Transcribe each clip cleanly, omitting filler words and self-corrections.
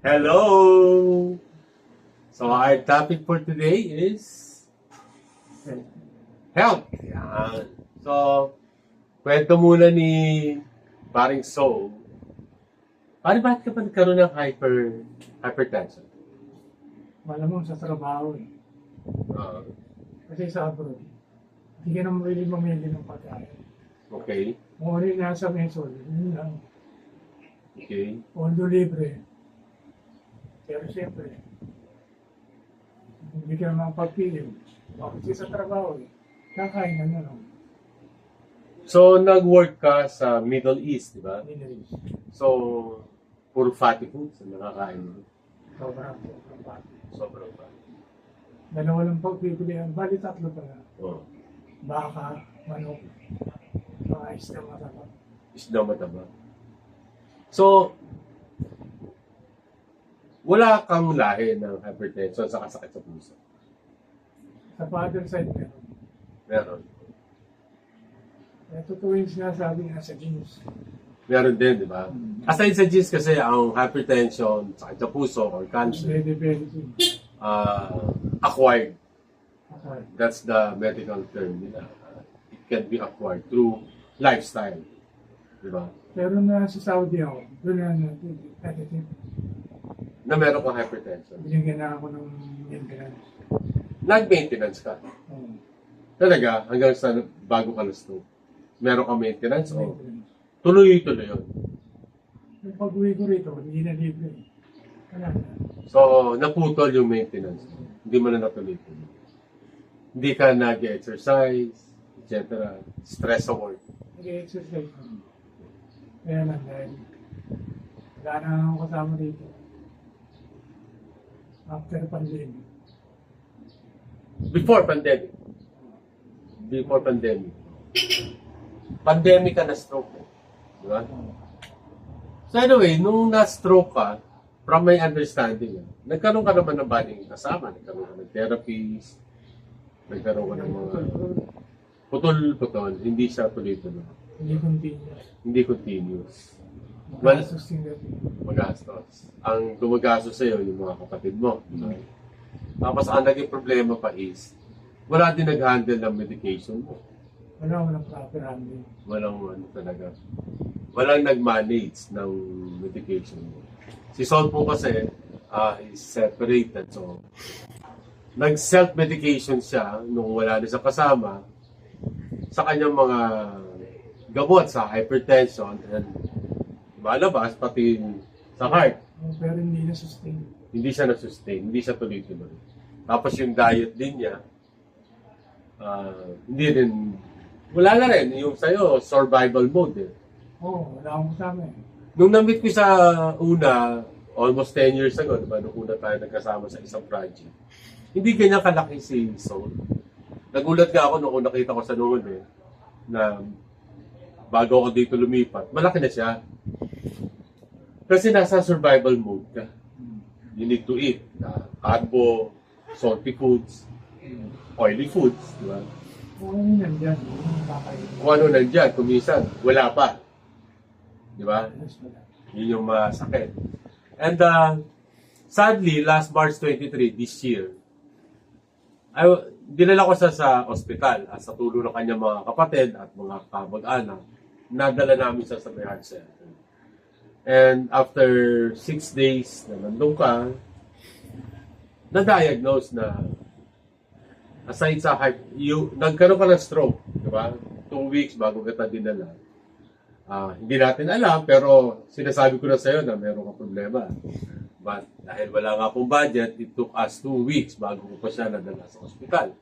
Hello! So our topic for today is health. Yan. So, kwento muna ni paring Soul. Pare, bakit ka pa nagkaroon ng hypertension? Malamang sa trabaho eh. Ah, Kasi sa abroad, hindi ka naman really mamili ng pagkain. okay. Kung ano yung nasa mesol, yun lang. Okay. Pondo libre. Pero siyempre, hindi ka naman pagpili. Kasi sa trabaho eh, kakain ka na lang. So, nag-work ka sa Middle East, di ba? Minerals. So, puro fatty foods ang nakakain mo. Sobrang. Sobrang fatty. Dalawa lang pagpipilian, bali tatlo pala. Oh. Baka, manok, mga isda mataba. Isda mataba. So, wala kang lahi ng hypertension sa kasakit sa puso. Sa father side meron. Meron. Kaya totoo yung sinasabi nga sa genes. Meron din, di ba? Aside sa genes kasi, ang hypertension, sakit sa puso, or cancer, Depende. acquired. Okay. That's the medical term nila. It can be acquired through lifestyle. Di ba? Pero na sa Saudi ako, doon na natin, Na meron kang hypertension. binigyan na ako ng maintenance. Nag-maintenance ka. Talaga, hanggang sa bago ka na-stroke. Meron kang maintenance o Maintenance. tuloy-tuloy yun. Yung pag-uwi ko rito, hindi na libre. Wala na. So, naputol yung maintenance. Hindi mo na natuloy-tuloy. Hindi ka nag-exercise, etc. Stress sa work. Nag-exercise naman. Kaya lang dahil wala na akong kasama dito. After pandemic. Before pandemic. Before pandemic. Pandemic ka na-stroke. Di ba? So anyway, nung na-stroke ka, from my understanding, nagkaroon ka naman ng banding kasama. Nagkaroon ka ng therapies. Nagkaroon ka ng mga putol-putol. Hindi siya tuloy-tuloy. Hindi continuous. Hindi continuous. Well, Magastos din natin. magastos. Ang gumagastos sa'yo, yung mga kapatid mo. Diba? Tapos ang naging problema pa is, wala din nag-handle ng medication mo. Walang proper handling. Walang ano talaga. Walang nag-manage ng medication mo. Si Sol po kasi is separated. So, nag-self-medication siya nung wala na sa kasama sa kanyang mga gamot sa hypertension and malabas pati sa heart. Pero hindi na sustain. Hindi siya na-sustain, hindi siya tuloy-tuloy. Tapos yung diet din niya, hindi rin, wala na rin. Yung sa'yo, survival mode eh. Oo, wala akong kasama eh. Nung na-meet ko sa una, almost 10 years ago, diba, nung una tayo nagkasama sa isang project, hindi ganyan kalaki si Soul. Nagulat nga ako nung nakita ko sa noon eh, na bago ako dito lumipat, malaki na siya. Kasi nasa survival mode ka. You need to eat carbo, salty foods, oily foods, di ba? Kung ano yung nandyan, yung kakain. Kung ano nandyan, kumisan, wala pa. Di ba? Yes, wala. Yun yung masakit. And sadly, last March 23 this year, dinala ko siya sa ospital sa tulong ng kanyang mga kapatid at mga kamag-anak. Nadala namin siya sa may heart center. And after 6 days na nandun ka, na-diagnose na aside sa nagkaroon ka ng stroke, di ba? 2 weeks bago kita dinala. Hindi natin alam, pero sinasabi ko na sa'yo na meron ka problema. But dahil wala nga pong budget, it took us 2 weeks bago ko pa siya nadala sa ospital.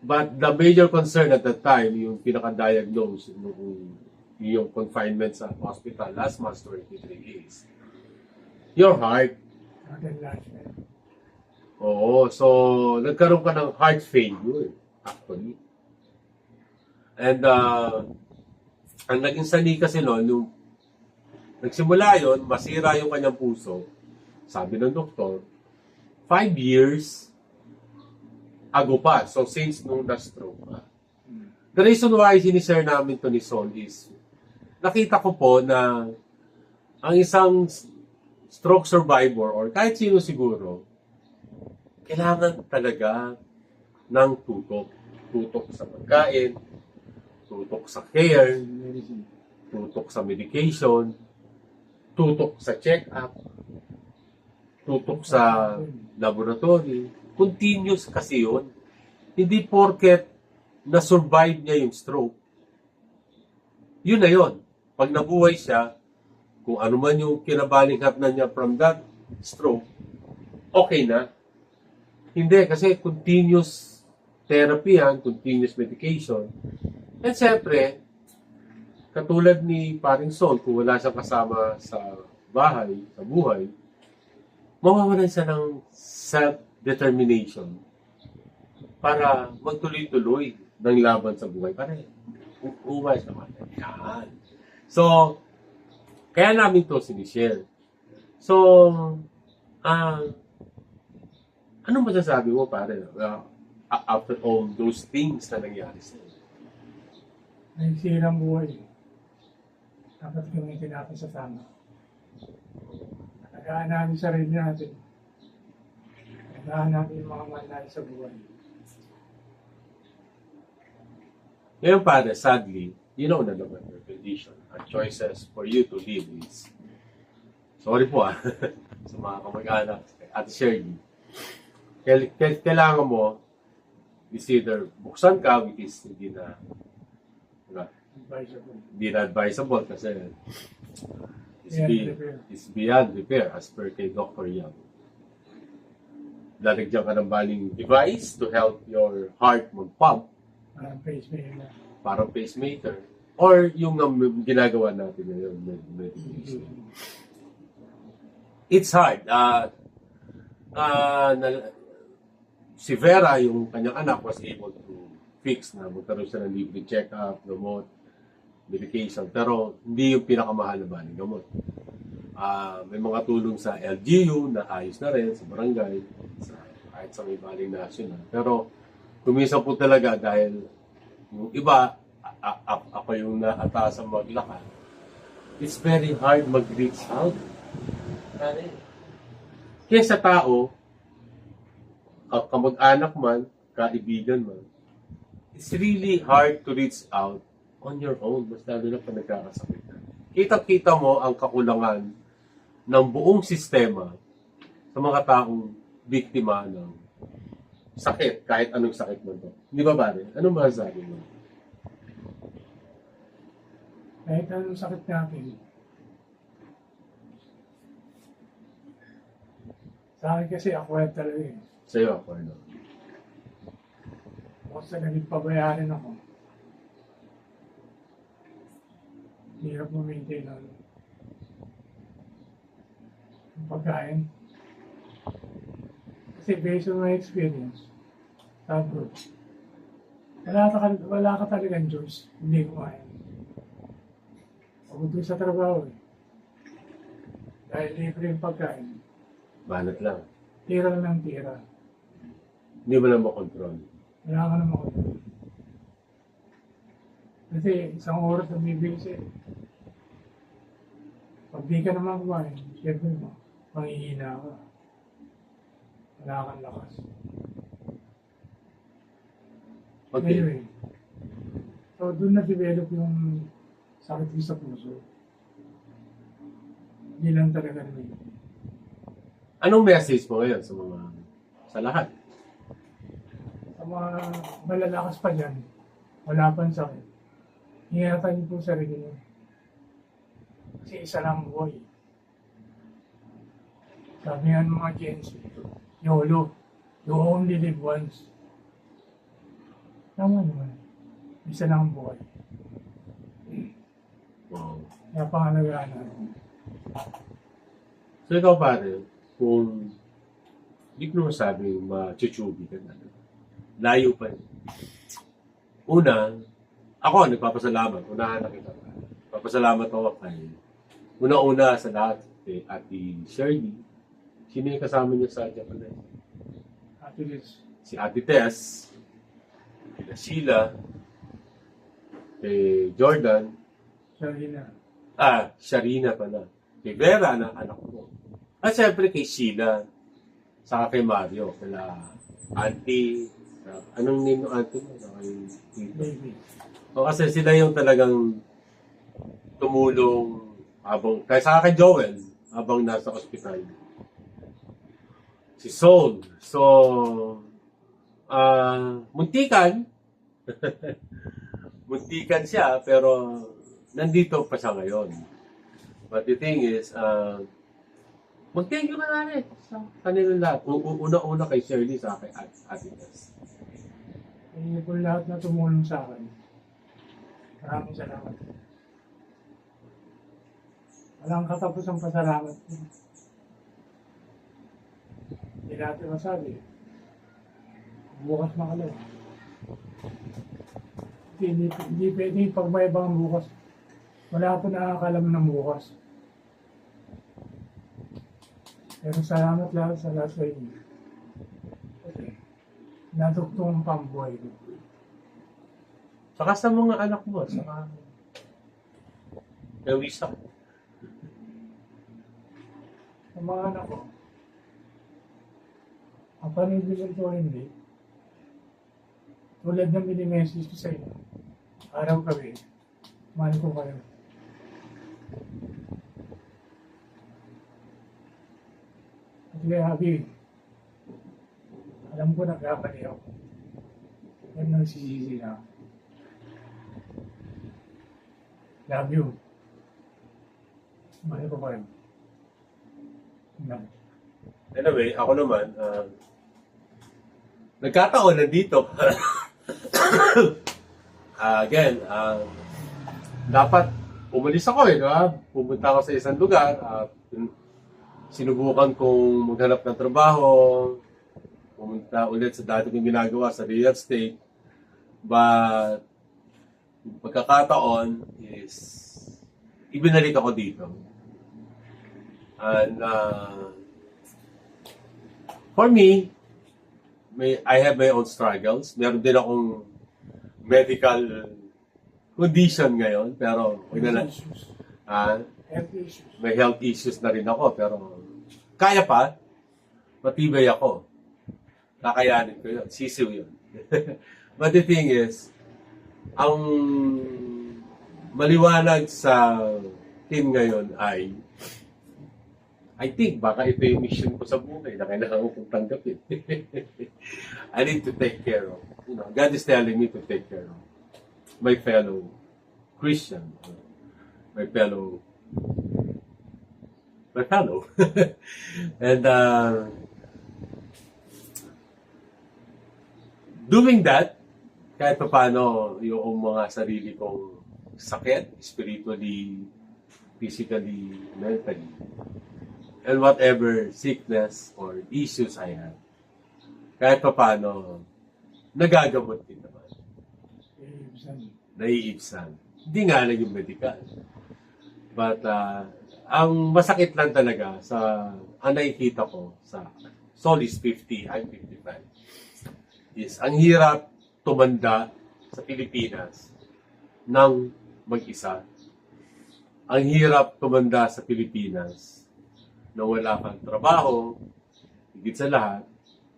But the major concern at that time, yung pinaka-diagnose, yung confinement sa hospital last March 23 is your heart. Hanggang last year. Oo, so nagkaroon ka ng heart failure, actually. And ang naging sani kasi noon, nung nagsimula yon, masira yung kanyang puso, sabi ng doktor, 5 years ago pa. So since nung na-stroke ka. The reason why sinishare namin to ni Sol is, nakita ko po na ang isang stroke survivor or kahit sino siguro, kailangan talaga ng tutok. Tutok sa pagkain, tutok sa care, Medicine. tutok sa medication, tutok sa check-up, tutok sa laboratory. Continuous kasi yun. Hindi porket na-survive niya yung stroke, yun na yun. Pag nabuhay siya, kung ano man yung kinabalinghatnan niya from that stroke, okay na. Hindi, kasi continuous therapy yan, continuous medication. And siyempre, katulad ni Paring Sol, kung wala siyang kasama sa bahay, sa buhay, mawawalan siya ng self-determination para magtuloy-tuloy ng laban sa buhay. Para uwas naman. Yan. So, kaya namin to si Michelle. So, anong masasabi mo, pare, after all those things na nangyari sa'yo? Nagsirang buhay. Dapat gamitin natin sa tama. Alagaan natin sarili natin. Alagaan natin yung mga mahal natin sa buhay. Ngayon, pare, sadly, you know na naman your condition. Our choices for you to live is, sorry po sa mga kamag-anak, at Shirley, kailangan mo is either buksan ka, which is hindi na advisable kasi it's beyond repair as per kay Dr. Yang. Lalagyan ka ng baling device to help your heart mag-pump, parang pacemaker, or yung ginagawa natin ngayon, medication. It's hard. Si Vera, yung kanyang anak, was able to fix na magkaroon siya ng libre check-up, gamot, medication, pero hindi yung pinakamahal na baling gamot. May mga tulong sa LGU na ayos na rin, sa barangay, kahit sa may baling national. Pero kuminsan po talaga dahil yung iba, ako yung naatasan maglakad, it's very hard mag-reach out. Kaya sa tao, kamag-anak man, kaibigan man, it's really hard to reach out on your own, mas lalo na pag nagkakasakit ka. Kita-kita mo ang kakulangan ng buong sistema sa mga taong biktima ng sakit, kahit anong sakit mo to. Di ba, pare? Anong masasabi mo? Kahit anong sakit natin. Sa akin kasi acquired talaga eh. Sa'yo, ako, ano? Basta naging pabayarin ako. Hirap mo maintain ang pagkain. Kasi based on my experience, sabi ko, wala ka talagang choice, hindi kumain. Pagod sa trabaho eh. Dahil libre yung pagkain. Banat lang. Tira lang ng tira. Hindi mo lang makontrol. Wala ka na makontrol. Kasi isang oras na bibigay sa'yo. Pag di ka naman kumain, siyempre mo, manghihina ka. Wala kang lakas. Okay. Anyway, so doon na-develop yung sakit ko sa puso. Hindi lang talaga naman. Anong message mo ngayon sa lahat? Sa mga malalakas pa dyan, wala pang sakit. Ingatan niyo po sarili niyo. Kasi isa lang buhay. Sabi nga ng mga Gen Z, YOLO, you only live once. Tama naman. Isa lang buhay. Wow. Kaya pangalagaan natin. So ikaw, pare, kung hindi ko naman sabi machuchubi ka na, layo pa yun. Una, ako nagpapasalamat. Unahan na kita. Papasalamat ako kay una-una sa lahat kay Ate Shirley. Sino yung kasama niya sa Japan? Ate Liz. Si Ate Tess, kay Sheila, kay Jordan, Sharina. Sharina pala, kay Vera na anak ko. At syempre kay Sheila, saka kay Mario, kila auntie, anong name ng auntie mo? Kay Tito. Baby. O kasi sila yung talagang tumulong kaya saka kay Joel, habang nasa ospital. Si Soul. So, muntikan. Muntikan siya, pero nandito pa siya ngayon. But the thing is, mag-thank you ka na rin sa kanilang lahat. Una-una kay Shirley, sa kay Ate Tess. Hindi po lahat na tumulong sa akin. Maraming salamat. Walang katapos ang pasalamat. Hindi natin masabi. Bukas makalaw. Hindi pwede pagmaibang bukas. Wala po nakakalam ng bukas. Pero salamat lahat sa lahat sa inyo. Kasi natuktong ang pambuhay ko. Saka sa mga anak mo, saka kay Wisa. Sa mga anak ko, ang panibigan ko hindi, tulad ng mini-message ko sa inyo, araw kami, mahal ko kayo. At kaya Habi, alam ko nagkakali ako. Yan nagsisisi na ako. Love you. Mahal ko kayo. Anyway, ako naman, nagkataon nandito. Again, dapat umalis ako di ba? Pumunta ako sa isang lugar, sinubukan kong maghanap ng trabaho, pumunta ulit sa dati kong ginagawa sa real estate. But, yung pagkakataon is, ibinalik ako dito. And, for me, I have my own struggles. Meron din akong medical condition ngayon, pero may health issues na rin ako, pero kaya pa, matibay ako. Kakayanin ko yun, sisiw yun. But the thing is, ang maliwanag sa team ngayon ay, I think baka ito yung mission ko sa buhay na kailangan kong tanggapin. I need to take care of. God is telling me to take care of my fellow Christian, my fellow. And doing that, kahit pa paano yung mga sarili kong sakit, spiritually, physically, mentally, and whatever sickness or issues I have, kahit pa paano, nagagamot din naman. Naiibsan. Hindi nga lang yung medical. But, ang masakit lang talaga ang nakikita ko sa Solis 50, I'm 55, is ang hirap tumanda sa Pilipinas ng mag-isa. Ang hirap tumanda sa Pilipinas na wala kang trabaho, higit sa lahat,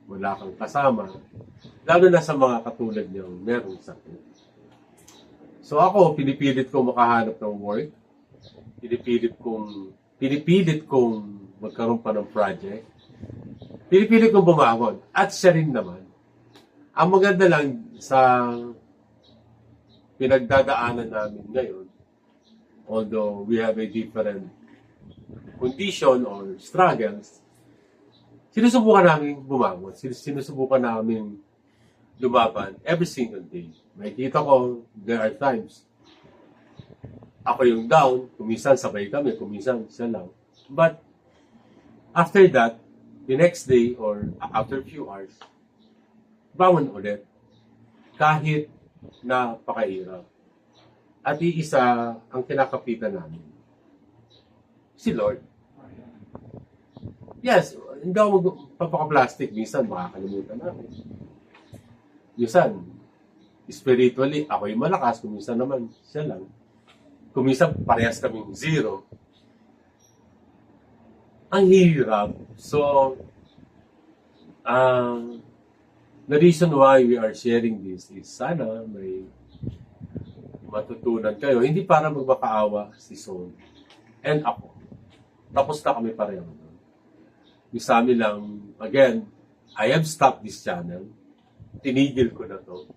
wala kang kasama, lalo na sa mga katulad niyang merong sakit. So ako, pinipilit kong makahanap ng work, pinipilit kong magkaroon pa ng project, pinipilit kong bumangon, at siya rin naman. Ang maganda lang sa pinagdadaanan namin ngayon, although we have a different condition or struggles, sinusubukan namin bumangon, sinusubukan namin lumaban every single day. Makikita ko, there are times, ako yung down, kuminsan sabay kami, kuminsan siya lang. But, after that, the next day or after a few hours, bangon ulit. Kahit napakahirap. At iisa ang kinakapitan namin. Si Lord. Yes, hindi ako magpapaka-plastic. Minsan, makakalimutan namin. Minsan, spiritually, ako yung malakas. Kuminsan naman, siya lang. Kuminsan, parehas kaming zero. Ang hirap. So, the reason why we are sharing this is sana may matutunan kayo. Hindi para magmakaawa si Sol and ako. Tapos na kami pareho. Yung sa amin lang, again, I have stopped this channel. Tinigil ko na to.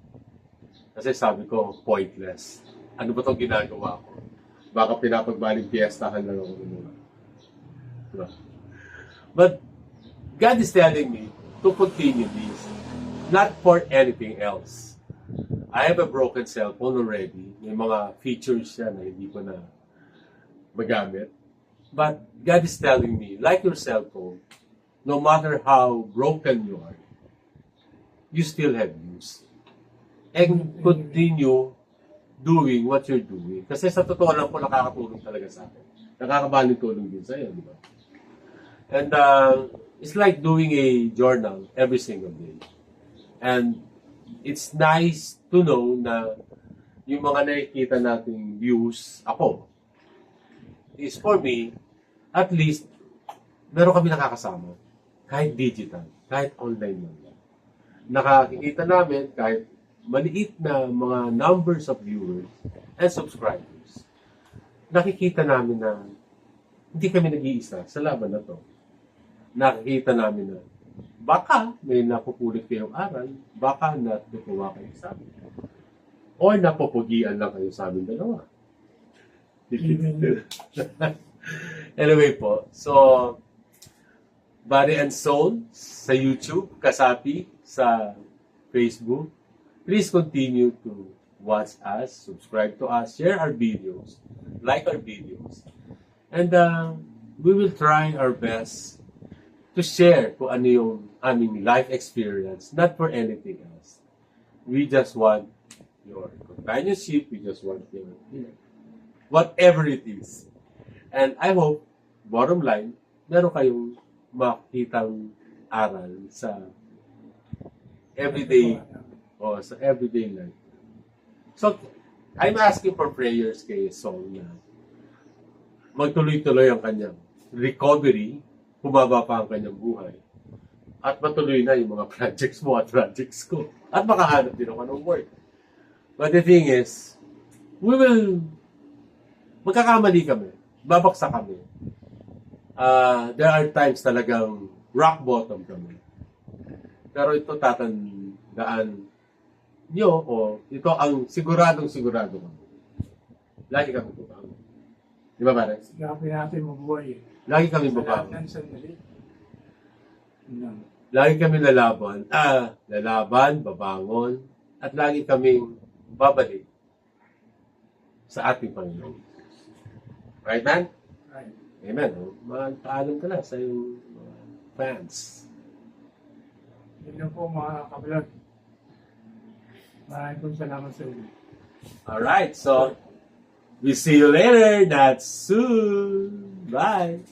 Kasi sabi ko, pointless. Ano ba itong ginagawa ko? Baka pinapagbaling piyestahan lang ako. Diba? But God is telling me to continue this. Not for anything else. I have a broken cellphone already. May mga features siya na hindi ko na magamit. But God is telling me, like your cellphone, no matter how broken you are, you still have use. And continue doing what you're doing. Kasi sa totoo lang po, nakakatulong talaga sa akin. Nakakabaling tulong din sa'yo, di ba? And it's like doing a journal every single day. And it's nice to know na yung mga nakikita nating views, ako, is for me, at least, meron kami nakakasama. Kahit digital, kahit online lang. Nakikita namin kahit maliit na mga numbers of viewers and subscribers. Nakikita namin na hindi kami nag-iisa sa laban na to. Nakikita namin na baka may napupulit kayong aral, baka natutuwa kayo sa amin. O napupugian lang kayo sa amin dalawa. Anyway po, so Body and Soul sa YouTube, Kasapi sa Facebook. Please continue to watch us, subscribe to us, share our videos, like our videos. And we will try our best to share kung ano yung aming life experience, not for anything else. We just want your companionship, we just want your, whatever it is. And I hope, bottom line, meron kayong makitang aral sa everyday sa everyday life. So, I'm asking for prayers kay Sol na magtuloy-tuloy ang kanyang recovery, humaba pa ang kanyang buhay, at matuloy na yung mga projects mo at projects ko. At makahanap din ako ng work. But the thing is, magkakamali kami, babaksak kami. There are times talagang rock bottom kami. Pero ito tatandaan nyo, o ito ang siguradong-sigurado kami. Lagi kami bubangon. Di ba, pare? Sigapin natin mabuhay. Lagi kami bubangon. Sa lahat ng sandali. Lagi kami lalaban, babangon, at lagi kaming babalik sa ating Panginoon. Right, man? Right. Amen. Magpaalam ka na sa iyong mga fans. Yun lang po mga kablog. Maraming pong salamat sa inyo. Alright, so we see you later. Not soon. Bye.